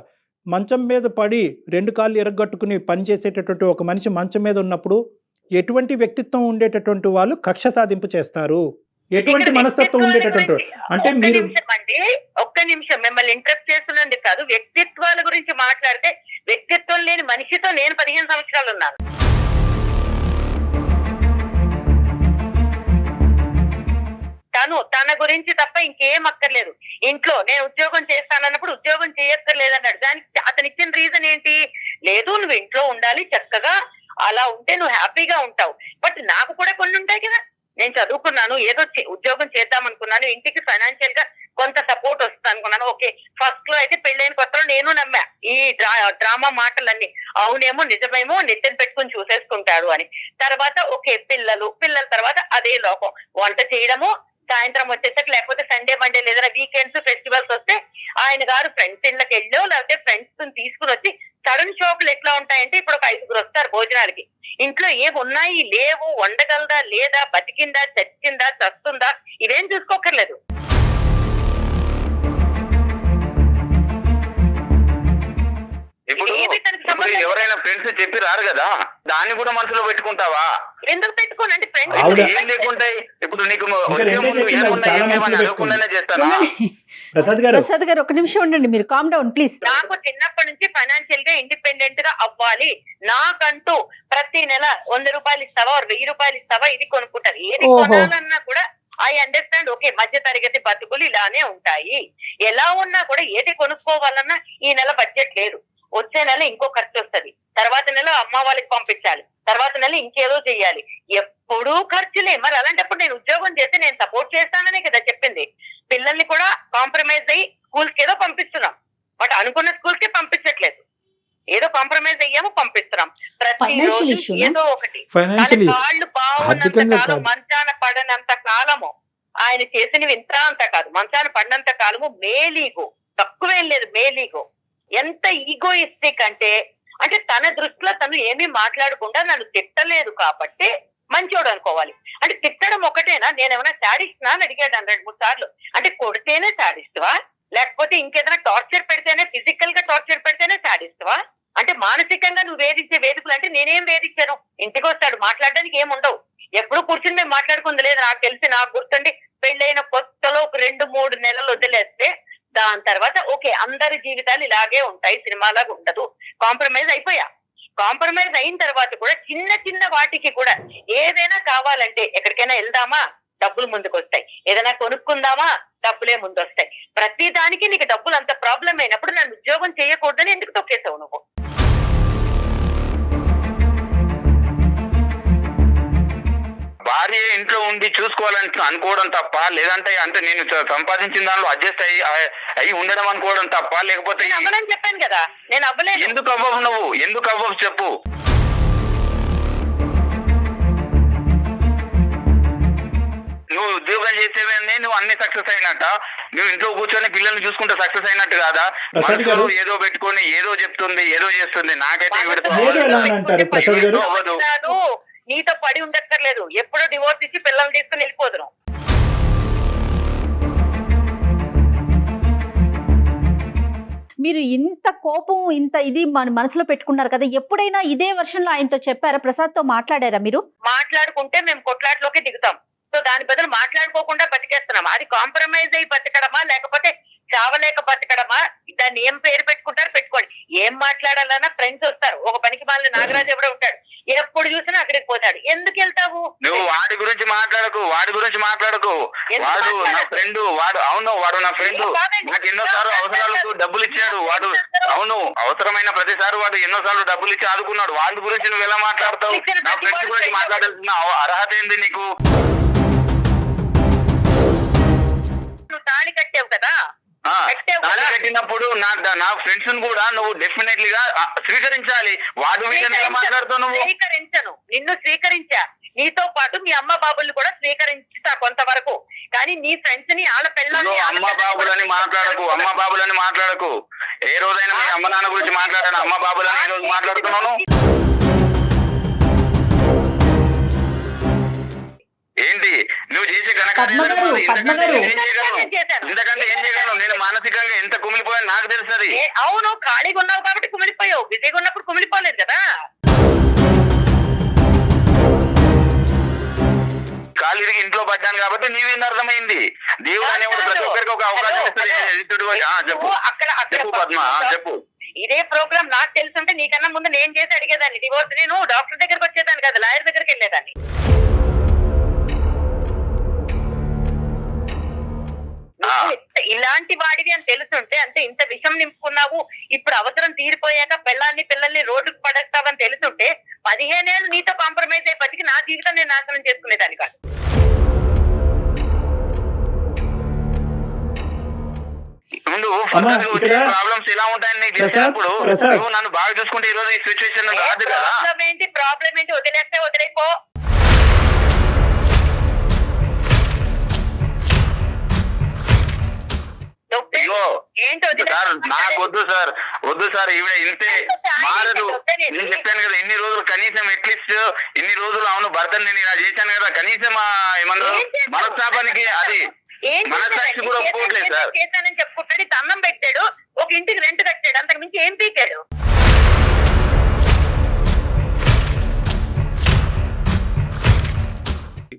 మంచం మీద పడి 2 కాళ్ళు ఎరగొట్టుకుని పనిచేసేటటువంటి ఒక మనిషి మంచం మీద ఉన్నప్పుడు ఎటువంటి వ్యక్తిత్వం ఉండేటటువంటి వాళ్ళు కక్ష సాధింపు చేస్తారు? ఎటువంటి మనస్తత్వం ఉండేటటువంటి అంటే మీరు ఒక్క నిమిషం మిమ్మల్ని ఇంటరప్ట్ చేస్తున్నది కాదు, వ్యక్తిత్వాల గురించి మాట్లాడితే వ్యక్తిత్వం లేని మనిషితో నేను 15 సంవత్సరాలు ఉన్నాను. తన గురించి తప్ప ఇంకేం అక్కర్లేదు. ఇంట్లో నేను ఉద్యోగం చేస్తానన్నప్పుడు ఉద్యోగం చేయక్కర్లేదన్నాడు. దానికి అతను ఇచ్చిన రీజన్ ఏంటి? లేదు నువ్వు ఇంట్లో ఉండాలి చక్కగా, అలా ఉంటే నువ్వు హ్యాపీగా ఉంటావు. బట్ నాకు కూడా కొన్ని ఉంటాయి కదా, నేను చదువుకున్నాను, ఏదో ఉద్యోగం చేద్దాం అనుకున్నాను, ఇంటికి ఫైనాన్షియల్ గా కొంత సపోర్ట్ వస్తుంది అనుకున్నాను. ఓకే, ఫస్ట్ లో అయితే పెళ్ళైన కొత్తలో నేను నమ్మా ఈ డ్రామా మాటలన్నీ అవునేమో నిజమేమో నెత్తిన పెట్టుకుని చూసేసుకుంటాడు అని. తర్వాత ఓకే పిల్లల తర్వాత అదే లోకం, వంట చేయడము, సాయంత్రం వచ్చేసరికి లేకపోతే సండే మండే లేదా వీకెండ్స్ ఫెస్టివల్స్ వస్తే ఆయన గారు ఫ్రెండ్స్ ఇళ్ళకి వెళ్ళో లేకపోతే ఫ్రెండ్స్ తీసుకుని వచ్చి సడన్ షాపులు ఎట్లా ఉంటాయంటే, ఇప్పుడు ఒక 5గురు వస్తారు భోజనాలకి, ఇంట్లో ఏమి ఉన్నాయి లేవు, వండగలదా లేదా, బతికిందా చచ్చిందా చస్తుందా ఇవేం చూసుకోకర్లేదు. ఇప్పుడు ఎవరైనా ఫ్రెండ్స్ చెప్పి రారు కదా, దాన్ని కూడా మనసులో పెట్టుకుంటావా? ఎందుకు పెట్టుకోనండి ఫ్రెండ్స్? ఏం లేకుంటాయి. ఇప్పుడు నీకు అనుకుండానే చేస్తానా? ప్రసాద్ గారు ఒక నిమిషం ఉండండి, మీరు కామ్ డౌన్ ప్లీజ్. నాకు చిన్నప్పటి నుంచి ఫైనాన్షియల్ గా ఇండిపెండెంట్ గా అవ్వాలి, నాకంటూ ప్రతి నెల 100 రూపాయలు ఇస్తావా 1000 రూపాయలు ఇస్తావా ఇది కొనుక్కుంటారు. ఏది కొనాలన్నా కూడా ఐ అండర్స్టాండ్, ఓకే మధ్య తరగతి బతుకులు ఇలానే ఉంటాయి, ఎలా ఉన్నా కూడా ఏది కొనుక్కోవాలన్నా ఈ నెల బడ్జెట్ లేదు, వచ్చే నెల ఇంకో ఖర్చు వస్తుంది, తర్వాత నెల అమ్మ వాళ్ళకి పంపించాలి, తర్వాత నెల ఇంకేదో చెయ్యాలి, ఎప్పుడూ ఖర్చులే. మరి అలాంటప్పుడు నేను ఉద్యోగం చేసి నేను సపోర్ట్ చేస్తాననే కదా చెప్పింది. పిల్లల్ని కూడా కాంప్రమైజ్ అయ్యి స్కూల్స్ కి ఏదో పంపిస్తున్నాం, బట్ అనుకున్న స్కూల్స్ కి పంపించట్లేదు, ఏదో కాంప్రమైజ్ అయ్యాము పంపిస్తున్నాం. ప్రతిరోజు ఏదో ఒకటి. కాళ్ళు బాగున్నంత కాలం, మంచాన పడనంత కాలము ఆయన చేసినవి ఇంత అంత కాదు, మంచాన పడినంత కాలము మేలీగో, తక్కువేం లేదు మేలీగో. ఎంత ఈగోయిస్టిక్ అంటే తన దృష్టిలో తను ఏమీ మాట్లాడకుండా నన్ను తిట్టలేదు కాబట్టి మంచోడు అనుకోవాలి. అంటే తిట్టడం ఒకటేనా? నేనేమైనా శాడిస్ట్నా అని అడిగాడు 2-3 సార్లు. అంటే కొడితేనే శాడిస్ట్వా లేకపోతే ఇంకేదైనా టార్చర్ పెడితేనే, ఫిజికల్ గా టార్చర్ పెడితేనే సాడిస్తావా? అంటే మానసికంగా నువ్వు వేధించే వేదికలు అంటే నేనేం వేధించాను? ఇంటికి వస్తాడు, మాట్లాడడానికి ఏముండవు, ఎప్పుడు కూర్చుని మేము మాట్లాడుకుంది లేదు. నాకు తెలిసి, నాకు గుర్తుండి పెళ్ళైన కొత్తలో ఒక 2-3 నెలలు వదిలేస్తే దాని తర్వాత ఓకే అందరి జీవితాలు ఇలాగే ఉంటాయి, సినిమాలాగా ఉండదు, కాంప్రమైజ్ అయిపోయా. కాంప్రమైజ్ అయిన తర్వాత కూడా చిన్న చిన్న వాటికి కూడా ఏదైనా కావాలంటే ఎక్కడికైనా వెళ్దామా, డబ్బులు ముందుకు వస్తాయి. ఏదైనా కొనుక్కుందామా, డబ్బులే ముందు వస్తాయి. ప్రతి దానికి నీకు డబ్బులు అంత ప్రాబ్లం అయినప్పుడు నన్ను ఉద్యోగం చేయకూడదని ఎందుకు తొక్కేసావు నువ్వు? భార్య ఇంట్లో ఉండి చూసుకోవాలని అనుకోవడం తప్ప, లేదంటే అంటే నేను సంపాదించిన దానిలో అడ్జస్ట్ అయ్యి ఉండడం అనుకోవడం తప్ప, లేకపోతే నేను అవ్వనని చెప్పాను కదా, నేను అవ్వలేదు. ఎందుకు అవ్వవు నువ్వు? ఎందుకు అవ్వవు చెప్పు. నువ్వు ఉద్యోగం చేసేవన్నీ నువ్వు అన్ని సక్సెస్ అయినట్ట, నువ్వు ఇంట్లో కూర్చొని పిల్లల్ని చూసుకుంటే సక్సెస్ అయినట్టు కాదా? మనసులో ఏదో పెట్టుకొని ఏదో చెప్తుంది, ఏదో చేస్తుంది. నాకైతే అవ్వదు. నీతో పడి ఉండక్కర్లేదు, ఎప్పుడో డివోర్స్ ఇచ్చి పిల్లల్ని తీసుకుని వెళ్ళిపోదును. మీరు ఇంత కోపం, ఇంత ఇది మన మనసులో పెట్టుకున్నారు కదా, ఎప్పుడైనా ఇదే వర్షన్లో ఆయనతో చెప్పారా? ప్రసాద్తో మాట్లాడారా మీరు? మాట్లాడుకుంటే మేము కొట్లాట్లోకి దిగుతాం. సో దాని బదులు మాట్లాడుకోకుండా బతికేస్తున్నాం. అది కాంప్రమైజ్ అయ్యి బతకడమా, లేకపోతే చావలేక బతకడమా? దాన్ని ఏం పేరు పెట్టుకుంటారు పెట్టుకోండి. ఏం మాట్లాడాలన్నా ఫ్రెండ్స్ వస్తారు. ఒక పనికి మాలిన నాగరాజు ఎవడో ఉంటాడు, ఎప్పుడు చూసినా అక్కడికి పోతాడు. ఎందుకు వెళ్తావు నువ్వు? వాడి గురించి మాట్లాడకు, వాడి గురించి మాట్లాడకు. వాడు నా ఫ్రెండ్, వాడు అవును, వాడు నా ఫ్రెండ్. నాకు ఎన్నోసార్లు అవసరాలకు డబ్బులు ఇచ్చాడు వాడు. అవును, అవసరమైన ప్రతిసారి వాడు ఎన్నోసార్లు డబ్బులు ఇచ్చి ఆదుకున్నాడు. వాళ్ళ గురించి నువ్వు ఎలా మాట్లాడతావు? నా ఫ్రెండ్స్ గురించి మాట్లాడాల్సిన అర్హత ఏంది నీకు? నువ్వు తాళి కట్టావు కదా, తాళి కట్టినప్పుడు నా ఫ్రెండ్స్ కూడా నువ్వు డెఫినెట్లీ గా స్వీకరించాలి. వాడు విషయం ఎలా మాట్లాడుతావు నువ్వు? స్వీకరించను, నిన్ను స్వీకరించా. నీతో పాటు మీ అమ్మ బాబుల్ని కూడా స్వీకరించుతా కొంతవరకు. కానీ నీ ఫ్రెండ్స్ ని, వాళ్ళ పిల్లలు అమ్మ బాబులని మాట్లాడకు, అమ్మ బాబులని మాట్లాడకు. ఏ రోజైనా మీ అమ్మ నాన్న గురించి మాట్లాడాను? అమ్మ బాబులని ఈ రోజు మాట్లాడుతున్నాను. ఏంటి నువ్వు చేసే ఘనకార్యాలు? ఎందుకంటే ఏం చేయగలను? నేను మానసికంగా ఎంత కుమిలిపోయాను నాకు తెలుస్తుంది. అవును, ఖాళీగా ఉన్నావు కాబట్టి కుమిలిపోయావు. బిజీగా ఉన్నప్పుడు కుమిలిపోలేదు కదా. కాలు తిరిగి ఇంట్లో పడ్డాను కాబట్టి నీవేం అర్థమైంది? దేవుడు అనేవాడు ప్రతి ఒక్కరికి ఒక అవకాశం ఇస్తాడు. చెప్పు చెప్పు పద్మ, చెప్పు. ఇదే ప్రోగ్రామ్ నాకు తెలుసుంటే నీకన్నా ముందు నేను చేసి అడిగేదాన్ని డివోర్స్. నేను డాక్టర్ దగ్గరకు వచ్చేదాన్ని కదా, లాయర్ దగ్గరికి వెళ్ళేదాన్ని. ఇలాంటి వాడివి అని తెలుసుంటే, అంటే ఇంత విషం నింపుకున్నావు, ఇప్పుడు అవసరం తీరిపోయాక పిల్లల్ని రోడ్డుకు పడేస్తావని తెలుసుంటే 15 ఏళ్ళు నీతో కాంప్రమైజ్ అయ్యి బతికి నా జీవితం నేను నాశనం చేసుకునేదాన్ని కాదు. ప్రాబ్లమ్స్ ఎలా ఉంటాయని నీకు తెలిసినప్పుడు నువ్వు నన్ను బాగా చూసుకుంటే ఈ రోజు ఈ సిచ్యువేషన్ రాదు కదా. ప్రాబ్లం ఏంటి? వదిలేస్తే వదిలేపో. సార్ నాకు వద్దు సార్, వద్దు సార్. ఈవిడ ఇంతే మారదు. నేను చెప్పాను కదా ఇన్ని రోజులు, కనీసం అట్లీస్ట్ ఇన్ని రోజులు అవును భర్తని నేను ఇలా చేశాను కదా, కనీసం ఏమన్నారు మనస్తాపానికి అది మనసాక్షి కూడా ఒప్పుకోవట్లేదు సార్. చేశానని చెప్పుకుంటాడు, అన్నం పెట్టాడు, ఒక ఇంటికి రెంట్ కట్టాడు, అంతకు మించి ఏం పీకాడు?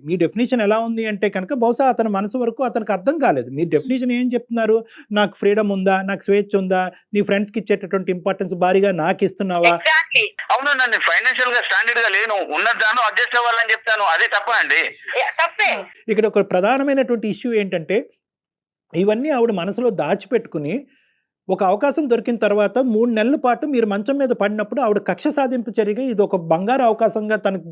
మీ డెఫినేషన్ ఎలా ఉంది అంటే కనుక బహుశా అతని మనసు వరకు అతనికి అర్థం కాలేదు. మీ డెఫినేషన్ ఏం చెప్తున్నారు? నాకు ఫ్రీడమ్ ఉందా, నాకు స్వేచ్ఛ ఉందా, నీ ఫ్రెండ్స్ కి ఇచ్చేటటువంటి ఇంపార్టెన్స్ భారీగా నాకు ఇస్తున్నావా? అవును, నన్ను ఫైనాన్షియల్ గా స్టాండర్డ్ గా లేను, ఉన్నదాను అడ్జస్ట్ అవ్వాలని చెప్తాను. అదే తప్ప అండి? తప్పే. ఇక్కడ ఒక ప్రధానమైనటువంటి ఇష్యూ ఏంటంటే ఇవన్నీ ఆవిడ మనసులో దాచిపెట్టుకుని ఒక అవకాశం దొరికిన తర్వాత 3 నెలల పాటు మీరు మంచం మీద పడినప్పుడు ఆవిడ కక్ష సాధింపు చర్యగా ఇది ఒక బంగారు అవకాశంగా తనకు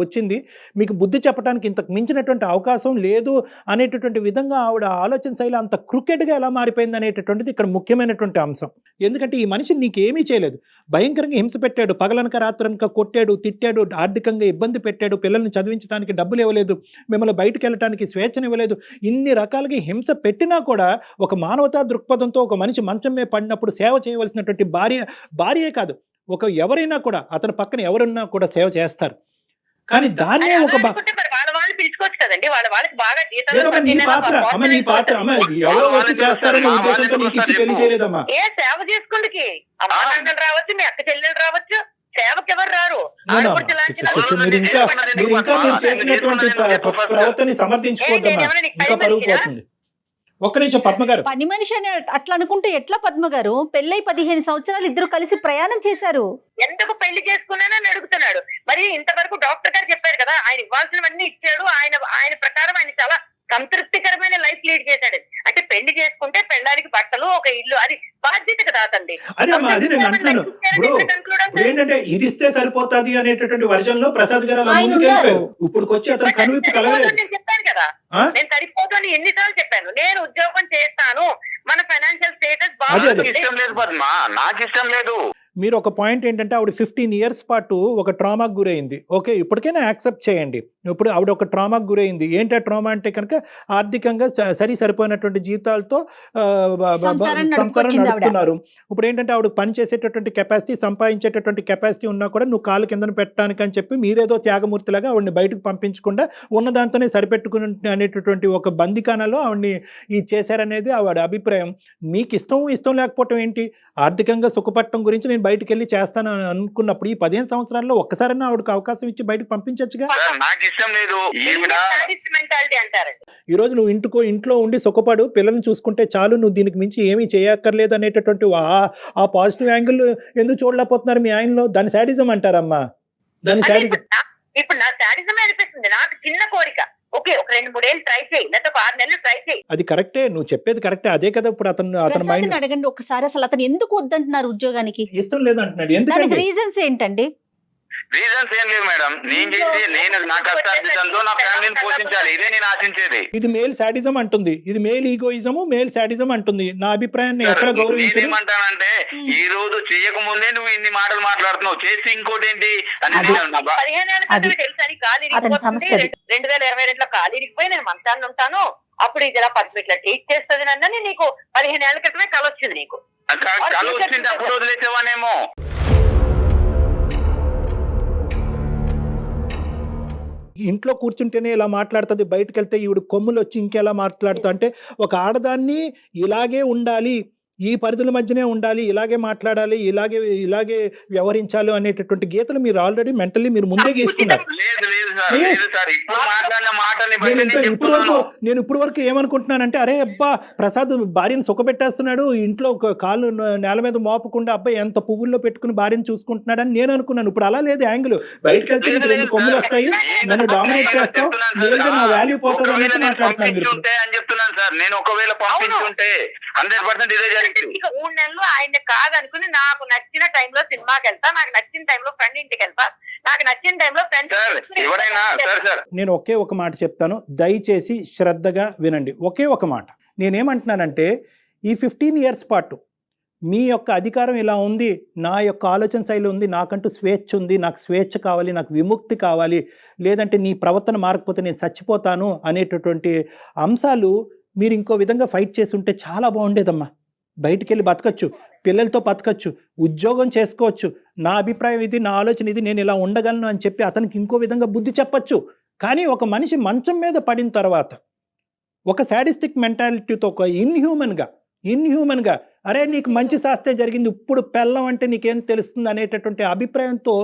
వచ్చింది, మీకు బుద్ధి చెప్పడానికి ఇంతకు మించినటువంటి అవకాశం లేదు అనేటటువంటి విధంగా ఆవిడ ఆలోచన శైలి అంత క్రికెట్గా ఎలా మారిపోయింది అనేటటువంటిది ఇక్కడ ముఖ్యమైనటువంటి అంశం. ఎందుకంటే ఈ మనిషి నీకేమీ చేయలేదు, భయంకరంగా హింస పెట్టాడు, పగలనక రాత్రనక కొట్టాడు, తిట్టాడు, ఆర్థికంగా ఇబ్బంది పెట్టాడు, పిల్లల్ని చదివించడానికి డబ్బులు ఇవ్వలేదు, మిమ్మల్ని బయటకు వెళ్ళడానికి స్వేచ్ఛనివ్వలేదు, ఇన్ని రకాలుగా హింస పెట్టినా కూడా ఒక మానవతా దృక్పథంతో ఒక మనిషి మంచం మీద పడినప్పుడు సేవ చేయవలసినటువంటి భార్యే కాదు, ఒక ఎవరైనా కూడా అతని పక్కన ఎవరున్నా కూడా సేవ చేస్తారు. కానీ దాన్నే ఒక వాళ్ళ వాళ్ళు పిలుచుకోవచ్చు ఉంటదండి. వాళ్ళకి బాగా జీతాలు లేదమ్మా నీ పాత్ర అమ్మ నీ పాత్ర అమ్మ ఎవరో వచ్చి చేస్తారనే ఉద్దేశంతో నీకు ఇచ్చి పెళ్లి చేయలేదమ్మా. ఏ సేవ చేసుకుందుకి అమ్మా నాన్నలు రావచ్చు, మీ అక్క చెల్లెలు రావచ్చు, సేవకి ఎవరు రారు. ఆడపడుచు లాంటి మీరు చేసినటువంటి ప్రవర్తన సమర్థించుకోవద్దమ్మా, ఇంకా పరుగు పోతుంది. ఒక్క నిమిషం పద్మ గారు. పని మనిషి అని అట్లా అనుకుంటే ఎట్లా పద్మ గారు? పెళ్ళై 15 సంవత్సరాలు ఇద్దరు కలిసి ప్రయాణం చేశారు. ఎందుకు పెళ్లి చేసుకున్నానని అడుగుతున్నాడు. మరి ఇంతవరకు డాక్టర్ గారు చెప్పారు కదా, ఆయన ఇవ్వాల్సినవన్నీ ఇచ్చాడు. ఆయన ప్రకారం ఆయన చాలా సంతృప్తికరమైన లైఫ్ లీడ్ చేశాడు. అంటే పెళ్లి చేసుకుంటే పెళ్ళడానికి బట్టలు, ఒక ఇల్లు, అది బాధ్యత కదా అతండి. అదే అమ్మా, అది నేను అంటున్నాను. ఇప్పుడు ఏంటంటే ఇది ఇస్తే సరిపోతుంది అనేటటువంటి వర్జన్ లో ప్రసాద్ గారు అలా ముందుకు వెళ్ళిపోయారు. ఇప్పుడు వచ్చి అతను కనువిప్పు కలగలేదు. నేను చెప్పాను కదా, నేను సరిపోతాను ఎన్నిసార్లు చెప్పాను. నేను ఉద్యోగం చేస్తాను, మన ఫైనాన్షియల్ స్టేటస్ బాగుంది. ఇష్టం లేదు పద్మ, నాకు ఇష్టం లేదు. మీరు ఒక పాయింట్ ఏంటంటే ఆవిడ 15 years పాటు ఒక ట్రామాకు గురైంది. ఓకే, ఇప్పటికైనా యాక్సెప్ట్ చేయండి. ఇప్పుడు ఆవిడ ఒక ట్రామాకు గురైంది. ఏంటి ఆ ట్రామా అంటే కనుక ఆర్థికంగా సరిపోయినటువంటి జీతాలతో సంసారం నడుపుతున్నారు. ఇప్పుడు ఏంటంటే ఆవిడ పని చేసేటటువంటి కెపాసిటీ, సంపాదించేటటువంటి కెపాసిటీ ఉన్నా కూడా నువ్వు కాలు కిందన పెట్టడానికి అని చెప్పి మీరేదో త్యాగమూర్తిలాగా ఆవిడని బయటకు పంపించకుండా ఉన్న దాంతోనే సరిపెట్టుకుని అనేటటువంటి ఒక బందికానలో ఆవిడని ఇది చేశారనేది ఆవిడ అభిప్రాయం. మీకు ఇష్టం లేకపోవటం ఏంటి? ఆర్థికంగా సుఖపట్టడం గురించి నేను బయటకు వెళ్ళి చేస్తాను అనుకున్నప్పుడు ఈ 15 సంవత్సరాల్లో ఒక్కసారైనా ఆవిడకి అవకాశం ఇచ్చి బయటకు పంపించచ్చుగా. నాకు ఇష్టం లేదు. మెంటాలిటీ అంటారండి. ఈ రోజు నువ్వు ఇంట్లో ఉండి సుఖపడు, పిల్లల్ని చూసుకుంటే చాలు, నువ్వు దీనికి మించి ఏమీ చేయక్కర్లేదు అనేటటువంటి ఆ పాజిటివ్ యాంగిల్ ఎందుకు చూడలేకపోతున్నారు మీ ఆయనలో? దాని శాడిజం అంటారమ్మా, దాని శాడిజం. ఇప్పుడు నా శాడిజం అనిపిస్తుంది. నాకు చిన్న కోరిక, ఓకే ఒక 2-3 ఏళ్ళు ట్రై చేయి, లేదా ఒక 6 నెలలు ట్రై చేయి. అది కరెక్టే, నువ్వు చెప్పేది కరెక్టే. అదే కదా ఇప్పుడు అతను మైండ్. అడగండి ఒకసారి, అసలు అతను ఎందుకు వద్దంటున్నారు ఉద్యోగానికి? ఇష్టం లేదంటున్నాడు. ఎందుకంటే దానికి రీజన్స్ ఏంటండి? రీజన్స్ ఏం లేవు మేడం. నేను నా కష్టార్జితంతో నా ఫ్యామిలీని పోషించాలి, ఇదే నేను ఆశించేది. ఇది మేల్ శాడిజం అంటుంది, ఇది మేల్ ఈగోయిజము, మేల్ శాడిజం అంటుంది. నా అభిప్రాయాన్ని ఎక్కడ గౌరవించాలి? నేనేమంటానంటే ఈ రోజు చేయక ముందే నువ్వు ఇన్ని మాటలు మాట్లాడుతున్నావు, చేసి ఇంకోటి ఏంటి అని. 15 ఏళ్ళ క్రితం తెలుసని కాలు ఇరిగిపోతుంది. 2022లో కాలు ఇరిగిపోయి నేను మంచాన్ని ఉంటాను, అప్పుడు ఇది ఇలా పద్మ ఇట్లా టీచ్ చేస్తుంది నన్నని నీకు 15 ఏళ్ల క్రితమే కళ వచ్చింది. నీకు కళ వచ్చింది, అప్పుడు వదిలేసేవానేమో. ఇంట్లో కూర్చుంటేనే ఇలా మాట్లాడుతుంది, బయటకు వెళ్తే ఈవిడ కొమ్ములు వచ్చి ఇంకెలా మాట్లాడుతా అంటే ఒక ఆడదాన్ని ఇలాగే ఉండాలి, ఈ పరిధుల మధ్యనే ఉండాలి, ఇలాగే మాట్లాడాలి, ఇలాగే వ్యవహరించాలి అనేటటువంటి గీతలు మీరు ఆల్రెడీ మెంటల్లీ మీరు ముందే గీసుకున్నారు. నేను ఇప్పుడు వరకు ఏమనుకుంటున్నానంటే, అరే అబ్బా ప్రసాద్ భార్యను సుఖపెట్టేస్తున్నాడు, ఇంట్లో కాళ్ళు నేల మీద మోపకుండా అబ్బాయి ఎంత పువ్వుల్లో పెట్టుకుని భార్యను చూసుకుంటున్నాడు అని నేను అనుకున్నాను. ఇప్పుడు అలా లేదు యాంగిల్. బయటకు వెళ్తే 2 కొమ్ములు వస్తాయి, నన్ను డామినేట్ చేస్తావు, లేదా నా వాల్యూ పోతుంది అనేది మాట్లాడుతున్నాను. నేను ఒకవేళ పంపించుంటే 100% ఇదే జరిగింది. 3 నెలలు ఆయన కాదనుకుని నాకు నచ్చిన టైంలో సినిమాకి వెళ్తా, నాకు నచ్చిన టైంలో ఫ్రెండ్ ఇంటికి వెళ్తా, నాకు నచ్చిన టైంలో ఫ్రెండ్. నేను ఒకే ఒక మాట చెప్తాను, దయచేసి శ్రద్ధగా వినండి. ఒకే ఒక మాట నేనేమంటున్నానంటే, ఈ 15 years పాటు మీ యొక్క అధికారం ఇలా ఉంది, నా యొక్క ఆలోచన శైలి ఉంది, నాకంటూ స్వేచ్ఛ ఉంది, నాకు స్వేచ్ఛ కావాలి, నాకు విముక్తి కావాలి, లేదంటే నీ ప్రవర్తన మారకపోతే నేను చచ్చిపోతాను అనేటటువంటి అంశాలు మీరు ఇంకో విధంగా ఫైట్ చేసి ఉంటే చాలా బాగుండేదమ్మా. బయటికి వెళ్ళి బతకచ్చు, పిల్లలతో బతకచ్చు, ఉద్యోగం చేసుకోవచ్చు, నా అభిప్రాయం ఇది, నా ఆలోచన ఇది, నేను ఇలా ఉండగలను అని చెప్పి అతనికి ఇంకో విధంగా బుద్ధి చెప్పచ్చు. కానీ ఒక మనిషి మంచం మీద పడిన తర్వాత ఒక శాడిస్టిక్ మెంటాలిటీతో, ఒక ఇన్హ్యూమన్గా అరే నీకు మంచి శాస్తే జరిగింది, ఇప్పుడు పెళ్ళం అంటే నీకేం తెలుస్తుంది అనేటటువంటి అభిప్రాయంతో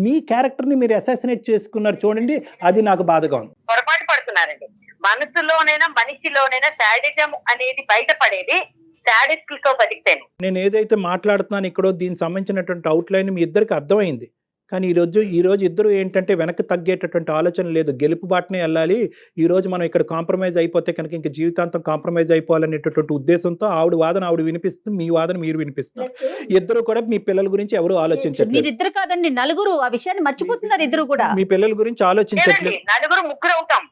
మీ క్యారెక్టర్ని మీరు అసాసినేట్ చేసుకున్నారు చూడండి, అది నాకు బాధగా ఉంది. పొరపాటు పడుతున్నారండి. మనసులోనైనా మనిషిలోనైనా శాడిజం అనేది బయటపడేది శాడిస్టులతో బతికితేనే. నేను ఏదైతే మాట్లాడుతున్నాను ఇక్కడో దీనికి సంబంధించినటువంటి అవుట్లైన్ మీ ఇద్దరికి అర్థమైంది. కానీ ఈరోజు ఇద్దరు ఏంటంటే వెనక్కి తగ్గేటటువంటి ఆలోచన లేదు, గెలుపు బాటనే వెళ్ళాలి. ఈరోజు మనం ఇక్కడ కాంప్రమైజ్ అయిపోతే కనుక ఇంక జీవితాంతం కాంప్రమైజ్ అయిపోవాలనేటటువంటి ఉద్దేశంతో ఆవిడ వాదన ఆవిడ వినిపిస్తుంది, మీ వాదన మీరు వినిపిస్తున్నారు. ఇద్దరు కూడా మీ పిల్లల గురించి ఎవరు ఆలోచించట్లేదు. మీరిద్దరు కాదండి, నలుగురు ఆ విషయాన్ని మర్చిపోతున్నారు. ఇద్దరు కూడా మీ పిల్లల గురించి ఆలోచించట్లేదు. 4-3 అవుతాం.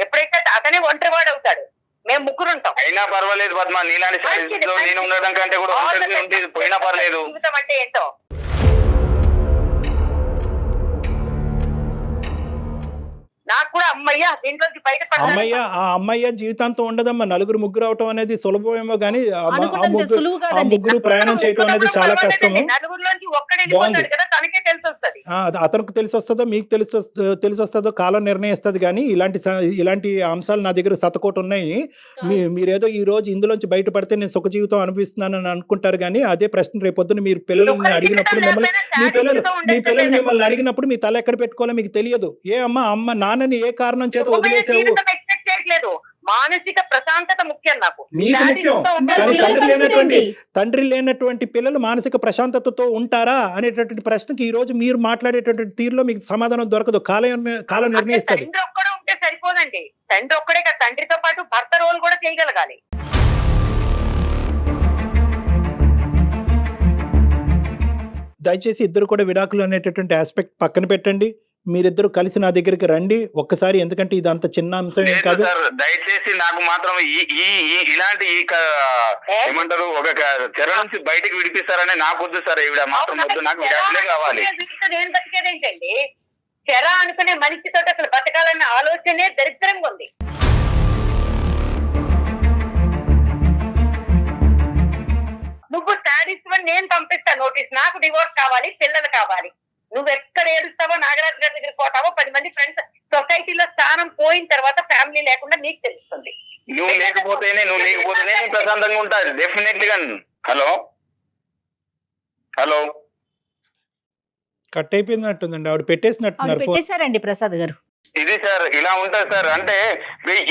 ఎప్పుడైతే అతనే ఒంటరివాడు అవుతాడు, మేము 3 ఉంటాం. అయినా పర్వాలేదు పద్మ, నీలాంటి పరిస్థితిలో నేను ఉండడం కంటే కూడా పోయినా పర్లేదు. జీవితం అంటే ఏంటో నాకు కూడా అమ్మయ్య దీంట్లోంచి బయటపడాలి. అమ్మయ్య జీవితాంతం ఉండదమ్మా. నలుగురు ముగ్గురు అవటం అనేది సులభమేమో కానీ అనుకుంటాం సులువు కాదండి. ముగ్గురు ప్రయాణం చేయటం అనేది చాలా కష్టము. నలుగురిలోంచి ఒక్కడే వెళ్ళిపోతాడు కదా, తనకే తెలిసి వస్తుంది. అతనికి తెలిసి వస్తుందో మీకు తెలిసి వస్తుందో కాలం నిర్ణయిస్తుంది. కానీ ఇలాంటి అంశాలు నా దగ్గర శతకోటి ఉన్నాయి. మీరేదో ఈ రోజు ఇందులోంచి బయటపడితే నేను సుఖ జీవితం అనిపిస్తున్నానని అనుకుంటారు. కానీ అదే ప్రశ్న రేపొద్దున మీరు పిల్లల్ని అడిగినప్పుడు మీ పిల్లలు మిమ్మల్ని అడిగినప్పుడు మీ తల ఎక్కడ పెట్టుకోవాలో మీకు తెలియదు. అమ్మ నాన్నని ఏ కారణం చేత వదిలేసావు? మానసిక ప్రశాంతత ముఖ్యం నాకు. మీకు ముఖ్యం. కానీ తండ్రి లేనటువంటి పిల్లలు మానసిక ప్రశాంతతతో ఉంటారా అనేటటువంటి ప్రశ్నకి ఈ రోజు మీరు మాట్లాడేటటువంటి తీరులో మీకు సమాధానం దొరకదు. కాలం నిర్ణయిస్తుంది. తండ్రి ఒక్కడే ఉంటే సరిపోదండి. తండ్రి ఒక్కడే కదా, తండ్రితో పాటు భర్త రోల్ కూడా చేయగలగాలి. దయచేసి ఇద్దరు కూడా విడాకులు అనేటటువంటి ఆస్పెక్ట్ పక్కన పెట్టండి. మీరిద్దరు కలిసి నా దగ్గరికి రండి ఒక్కసారి. ఎందుకంటే ఇది అంత చిన్న అంశం ఏం కాదు. దయచేసి నాకు మాత్రం ఇలాంటి ఏమంటారు ఒక చెర నుంచి బయటకు విడిపిస్తారని నాకు వద్దు సార్. ఈవిడ మాత్రం వద్దు, నాకు విడాకులే కావాలి. నేను బతికేదేంటండి? చెర అనుకునే మనిషితో అసలు బతకాలన్న ఆలోచనే దరిద్రంగా ఉంది. నువ్వు శాడిస్ట్ అని నేను పంపిస్తాను నోటీస్. నాకు డివోర్స్ కావాలి, పిల్లలు కావాలి. నువ్వు ఎక్కడ ఏడుస్తావో, నాగరాజు గారి దగ్గర పోతావో, 10 మంది ఫ్రెండ్స్, సొసైటీలో స్థానం పోయిన తర్వాత ఫ్యామిలీ లేకుండా నీకు తెలుస్తుంది. నువ్వు లేకపోతేనే ప్రశాంతంగా ఉంటాను డెఫినెట్లీగా. Hello cut అయిపోయినట్టుందండి. ఆవిడ పెట్టేశారండి ప్రసాద్ గారు. ఇది సార్ ఇలా ఉంటుంది సార్. అంటే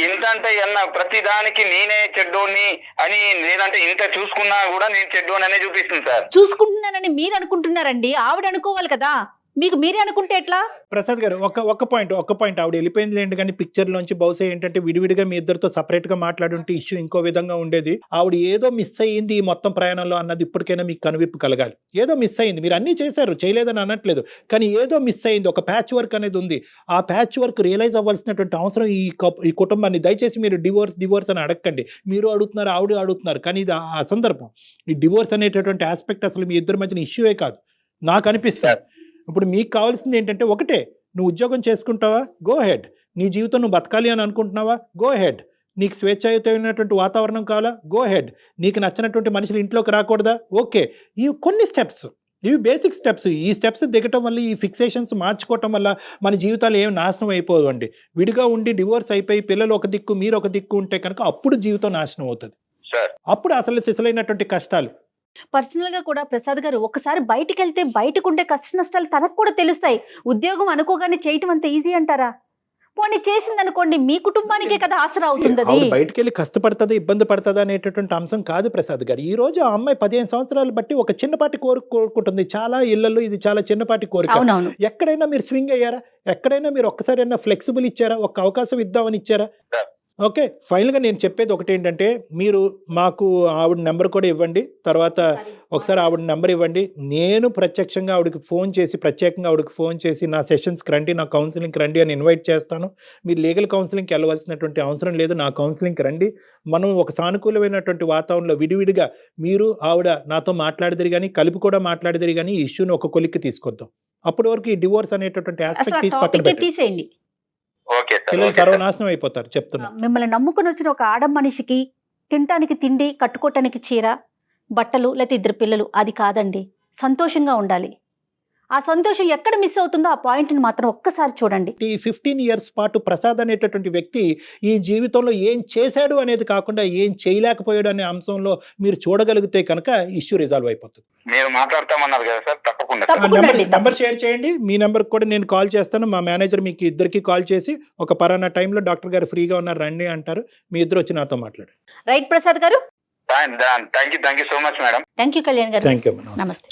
ఇంత అంటే ప్రతి దానికి నేనే చెడ్డోని అని, లేదంటే ఇంత చూసుకున్నా కూడా నేను చెడ్డోని అనే చూపిస్తుంది సార్. చూసుకుంటున్నానని మీరు అనుకుంటున్నారండి, ఆవిడ అనుకోవాలి కదా. మీకు మీరే అనుకుంటే ఎట్లా? ప్రసాద్ గారు ఒక్క పాయింట్ ఆవిడ వెళ్ళిపోయింది లేండి. కానీ పిక్చర్ లోంచి బహుశా ఏంటంటే విడివిడిగా మీ ఇద్దరితో సపరేట్ గా మాట్లాడుంటే ఇష్యూ ఇంకో విధంగా ఉండేది. ఆవిడ ఏదో మిస్ అయ్యింది ఈ మొత్తం ప్రయాణంలో అన్నది ఇప్పటికైనా మీకు కనువిప్పు కలగాలి. ఏదో మిస్ అయింది. మీరు అన్ని చేశారు, చేయలేదని అనట్లేదు. కానీ ఏదో మిస్ అయింది. ఒక ప్యాచ్ వర్క్ అనేది ఉంది. ఆ ప్యాచ్ వర్క్ రియలైజ్ అవ్వాల్సినటువంటి అవసరం ఈ కుటుంబాన్ని. దయచేసి మీరు డివోర్స్ అని అడగండి. మీరు అడుగుతున్నారు, ఆవిడ అడుగుతున్నారు. కానీ ఇది ఆ సందర్భం. ఈ డివోర్స్ అనేటటువంటి ఆస్పెక్ట్ అసలు మీ ఇద్దరి మధ్యన ఇష్యూయే కాదు నాకు అనిపిస్తుంది. ఇప్పుడు మీకు కావాల్సింది ఏంటంటే ఒకటే, నువ్వు ఉద్యోగం చేసుకుంటావా, గో హెడ్. నీ జీవితం నువ్వు బతకాలి అని అనుకుంటున్నావా, గో హెడ్. నీకు స్వేచ్ఛాయుతమైనటువంటి వాతావరణం కావాలా, గో హెడ్. నీకు నచ్చినటువంటి మనుషులు ఇంట్లోకి రాకూడదా, ఓకే. ఇవి కొన్ని స్టెప్స్, ఇవి బేసిక్ స్టెప్స్. ఈ స్టెప్స్ దిగటం వల్ల, ఈ ఫిక్సేషన్స్ మార్చుకోవటం వల్ల మన జీవితాలు ఏం నాశనం అయిపోవండి. విడిగా ఉండి డివోర్స్ అయిపోయి పిల్లలు ఒక దిక్కు మీరు ఒక దిక్కు ఉంటే కనుక అప్పుడు జీవితం నాశనం అవుతుంది. అప్పుడు అసలు సిసలైనటువంటి కష్టాలు. పర్సనల్ గా కూడా ప్రసాద్ గారు ఒకసారి బయటికి వెళ్తే బయటకు ఉండే కష్ట నష్టాలు తనకు కూడా తెలుస్తాయి. ఉద్యోగం అనుకోగానే చేయటం అంత ఈజీ అంటారా? పోనీ చేసింది అనుకోండి, మీ కుటుంబానికే కదా ఆసరా అవుతుంది. బయటకు వెళ్ళి కష్టపడుతుందా, ఇబ్బంది పడుతుందా అనేటటువంటి అంశం కాదు ప్రసాద్ గారు. ఈ రోజు ఆ అమ్మాయి 15 సంవత్సరాలు బట్టి ఒక చిన్నపాటి కోరుకుంటుంది. చాలా ఇళ్లలో ఇది చాలా చిన్నపాటి కోరిక. ఎక్కడైనా మీరు స్వింగ్ అయ్యారా? ఎక్కడైనా మీరు ఒక్కసారైనా ఫ్లెక్సిబుల్ ఇచ్చారా? ఒక అవకాశం ఇద్దామని ఇచ్చారా? ఓకే. ఫైనల్గా నేను చెప్పేది ఒకటి ఏంటంటే, మీరు మాకు ఆవిడ నెంబర్ కూడా ఇవ్వండి. తర్వాత ఒకసారి ఆవిడ నెంబర్ ఇవ్వండి. నేను ప్రత్యక్షంగా ఆవిడకి ప్రత్యేకంగా ఆవిడకి ఫోన్ చేసి నా సెషన్స్కి రండి, నా కౌన్సిలింగ్కి రండి అని ఇన్వైట్ చేస్తాను. మీరు లీగల్ కౌన్సిలింగ్కి వెళ్ళవలసినటువంటి అవసరం లేదు. నా కౌన్సిలింగ్కి రండి. మనం ఒక సానుకూలమైనటువంటి వాతావరణంలో విడివిడిగా మీరు ఆవిడ నాతో మాట్లాడిదిరి కానీ, కలిపి కూడా మాట్లాడిదిరి కానీ ఈ ఇష్యూని ఒక కొలిక్కి తీసుకొద్దాం. అప్పటి వరకు ఈ డివోర్స్ అనేటటువంటి ఆస్పెక్ట్ తీసి పక్కన తీసేయండి. పిల్లలు సర్వనాశనం అయిపోతారు చెప్తున్నా. మిమ్మల్ని నమ్ముకుని వచ్చిన ఒక ఆడ మనిషికి తినటానికి తిండి, కట్టుకోవటానికి చీర, బట్టలు, లేకపోతే 2 పిల్లలు, అది కాదండి. సంతోషంగా ఉండాలి. ఆ సంతోషం ఎక్కడ మిస్ అవుతుందో ఆ పాయింట్ని మాత్రం ఒక్కసారి చూడండి. ఈ 15 years పాటు ప్రసాద్ అనేటటువంటి వ్యక్తి ఈ జీవితంలో ఏం చేశాడు అనేది కాకుండా ఏం చేయలేకపోయాడు అనే అంశంలో మీరు చూడగలిగితే కనుక ఇష్యూ రిజాల్వ్ అయిపోతుంది. మీరు మాట్లాడతామన్నారు కదా సార్, తప్పకుండా నెంబర్ షేర్ చేయండి. మీ నెంబర్ కూడా నేను కాల్ చేస్తాను. మా మేనేజర్ మీకు ఇద్దరికి కాల్ చేసి ఒక పలానా టైంలో డాక్టర్ గారు ఫ్రీగా ఉన్నారు రండి అంటారు. మీ ఇద్దరు వచ్చి నాతో మాట్లాడు. రైట్ ప్రసాద్ గారు. Thank you so much madam. Thank you Kalyan గారు. Thank you. నమస్తే.